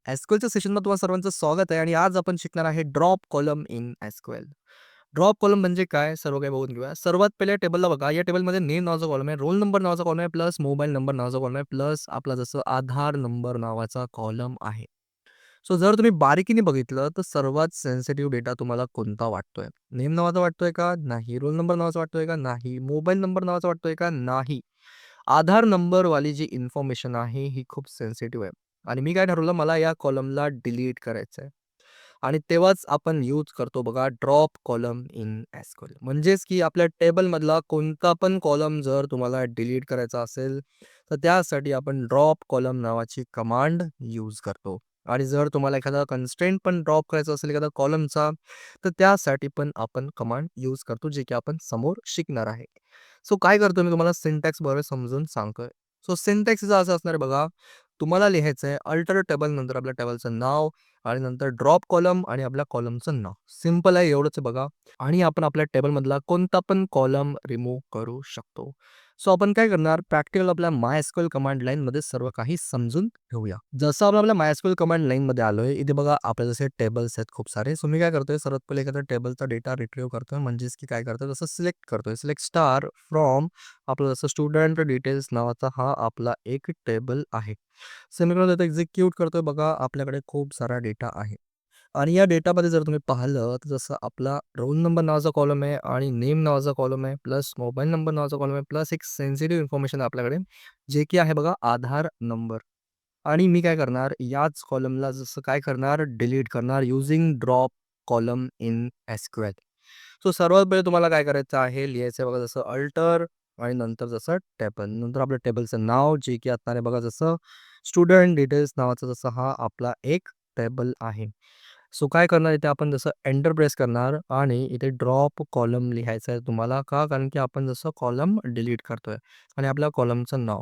एसक्यूएलच्या सेशनमध्ये तुम्हाला सर्वांचं स्वागत आहे आणि आज आपण शिकणार आहे drop column in SQL. Drop column म्हणजे काय? सर्व काही बघून घेऊया. सर्वात पहिल्या टेबलला बघा. या टेबलमध्ये नेम नावाचा कॉलम आहे, रोल नंबर नावाचा कॉलम आहे, प्लस मोबाईल नंबर नावाचा कॉलम आहे, प्लस आपला जसं आधार नंबर नावाचा कॉलम आहे. सो जर तुम्ही बारीकीने बघितलं तर सर्वात सेन्सिटिव्ह डेटा तुम्हाला कोणता वाटतोय? नेम नावाचा वाटतोय का? नाही. रोल नंबर नावाचा वाटतोय का? नाही. मोबाईल नंबर नावाचा वाटतोय का? नाही. आधार नंबरवाली जी इन्फॉर्मेशन आहे ही खूप सेन्सिटिव्ह आहे. आणि मी काय ठरवलं मला या कॉलमला डिलीट करायचं आहे. आणि तेव्हाच आपण यूज करतो बघा ड्रॉप कॉलम इन एसक्यूएल. म्हणजेच की आपल्या टेबलमधला कोणता पण कॉलम जर तुम्हाला डिलीट करायचा असेल, तर त्यासाठी आपण ड्रॉप कॉलम नावाची कमांड यूज करतो. आणि जर तुम्हाला एखादा कन्स्ट्रेंट पण ड्रॉप करायचा असेल एखादा कॉलमचा, तर त्यासाठी पण आपण कमांड यूज करतो, जे की आपण समोर शिकणार आहे. सो काय करतो मी तुम्हाला सिंटॅक्स बरोबर समजून सांगतोय. सो सिंटॅक्स असं असणार आहे बघा, तुम्हाला लिहायचं आहे अल्टर टेबल नंतर आपल्या टेबलचं नाव आणि नंतर ड्रॉप कॉलम आणि आपल्या कॉलमचं नाव. सिंपल आहे एवढंच आहे बघा. आणि आपण आपल्या टेबलमधला कोणता पण कॉलम रिमूव्ह करू शकतो. सो आपण काय करणार प्रॅक्टिकल आपल्या MySQL कमांड लाईनमध्ये सर्व काही समजून घेऊया. जसं आपण आपल्या MySQL कमांड लाईनमध्ये आलोय, इथे बघा आपले जसे टेबल्स आहेत खूप सारे. सो मी काय करतोय सर्वात पहिले एखाद्या टेबलचा डेटा रिट्रीव्ह करतोय म्हणजेच की काय करतोय जसं सिलेक्ट करतोय. सिलेक्ट स्टार फ्रॉम आपलं जसं स्टुडंट डिटेल्स नावाचा हा आपला एक टेबल आहे. सेमीकोलन आता एक्झिक्यूट करतोय बघा आपल्याकडे खूप सारा डेटा आहे. आणि या डेटामध्ये जर तुम्ही पाहिलं तर जसं आपला रोल नंबर नावाचा कॉलम आहे आणि नेम नावाचा कॉलम आहे प्लस मोबाईल नंबर नावाचा कॉलम आहे प्लस एक सेन्सिटिव्ह इन्फॉर्मेशन आपल्याकडे जे की आहे बघा आधार नंबर. आणि मी काय करणार याच कॉलमला जसं काय करणार डिलीट करणार using drop column in SQL. So सर्वात पहिले तुम्हाला काय करायचं आहे लिहायचं आहे बघा जसं अल्टर आणि नंतर जसं टेबल नंतर आपल्या टेबलचं नाव जे की असणार आहे बघा जसं स्टुडंट डिटेल्स नावाचा जसं हा आपला एक टेबल आहे. सो काय करणार इथे आपण जसं एंटर प्रेस करणार आणि इथे ड्रॉप कॉलम लिहायचं आहे तुम्हाला का कारण की आपण जसं कॉलम डिलीट करतोय आणि आपल्या कॉलमचं नाव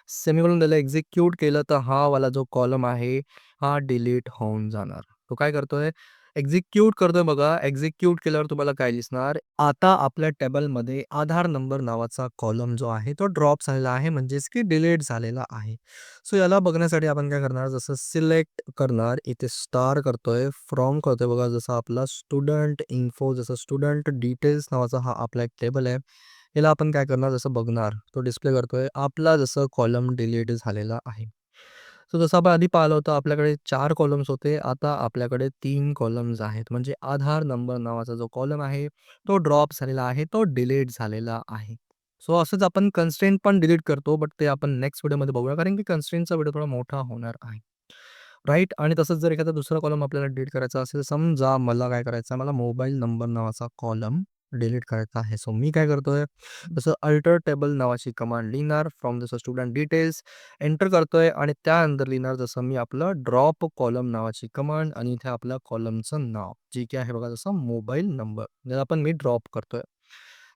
सेमीकोलन दिलं एक्झिक्यूट केलं तर हा वाला जो कॉलम आहे हा डिलीट होऊन जाणार. तो काय करतोय एक्झिक्यूट करतोय बघा. एक्झिक्यूट केल्यावर तुम्हाला काय दिसणार आता आपल्या टेबलमध्ये आधार नंबर नावाचा कॉलम जो आहे तो ड्रॉप झालेला आहे म्हणजेच की डिलीट झालेला आहे. सो याला बघण्यासाठी आपण काय करणार जसं सिलेक्ट करणार इथे स्टार करतोय फ्रॉम करतोय बघा जसं आपला स्टुडंट इन्फो जसं स्टुडंट डिटेल्स नावाचा हा आपला एक टेबल आहे. याला आपण काय करणार जसं बघणार तो डिस्प्ले करतोय आपला जसं कॉलम डिलीट झालेला आहे. सो जसं आपण आधी पाहिलं होतं आपल्याकडे 4 कॉलम्स होते. आता आपल्याकडे 3 कॉलम्स आहेत. म्हणजे आधार नंबर नावाचा जो कॉलम आहे तो ड्रॉप झालेला आहे. तो डिलीट झालेला आहे. सो असंच आपण कन्स्ट्रेंट पण डिलीट करतो. बट ते आपण नेक्स्ट व्हिडिओमध्ये बघूया कारण की कन्स्ट्रेंटचा व्हिडिओ थोडा मोठा होणार आहे. राइट आणि तसंच जर एखादा दुसरा कॉलम आपल्याला डिलीट करायचा असेल, समजा मला काय करायचं आहे, मला मोबाईल नंबर नावाचा कॉलम डिलीट करायचा आहे. सो मी काय करतोय, जसं अल्टर टेबल नावाची कमांड लिहिणार फ्रॉम जसं स्टुडंट डिटेल्स एंटर करतोय आणि त्यानंतर लिहिणार जसं मी आपलं ड्रॉप कॉलम नावाची कमांड आणि इथे आपल्या कॉलमचं नाव जे की आहे बघा जसं मोबाईल नंबर ज्याला आपण मी ड्रॉप करतोय.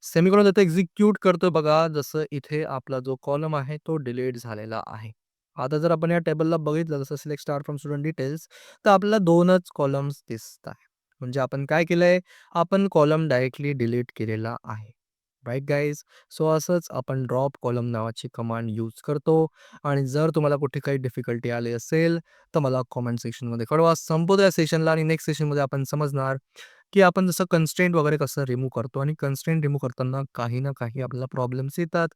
सेमीकोलन देतो एक्झिक्यूट करतोय बघा जसं इथे आपला जो कॉलम आहे तो डिलीट झालेला आहे. आता जर आपण या टेबलला बघितलं जसं select star from student details तर आपल्याला 2च कॉलम्स दिसत आहे. म्हणजे आपण काय केलंय, आपण कॉलम डायरेक्टली डिलीट केलेला आहे. Right guys. सो असंच आपण ड्रॉप कॉलम नावाची कमांड यूज करतो आणि जर तुम्हाला कुठे काही डिफिकल्टी आली असेल, तर मला कॉमेंट सेक्शनमध्ये कळवा. संपवतो या सेशनला आणि नेक्स्ट सेशनमध्ये आपण समजणार, की आपण जसं कन्स्ट्रेंट वगैरे कसं रिमूव्ह करतो आणि कन्स्ट्रेंट रिमूव्ह करताना काही ना काही आपल्याला प्रॉब्लेम्स येतात.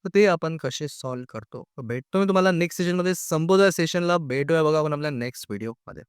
तर ते आपण कसे सॉल्व्ह करतो. तर भेटतो मी तुम्हाला नेक्स्ट सेशनमध्ये. संपवतो या सेशनला. भेटूया बघा आपण आपल्या नेक्स्ट व्हिडिओमध्ये.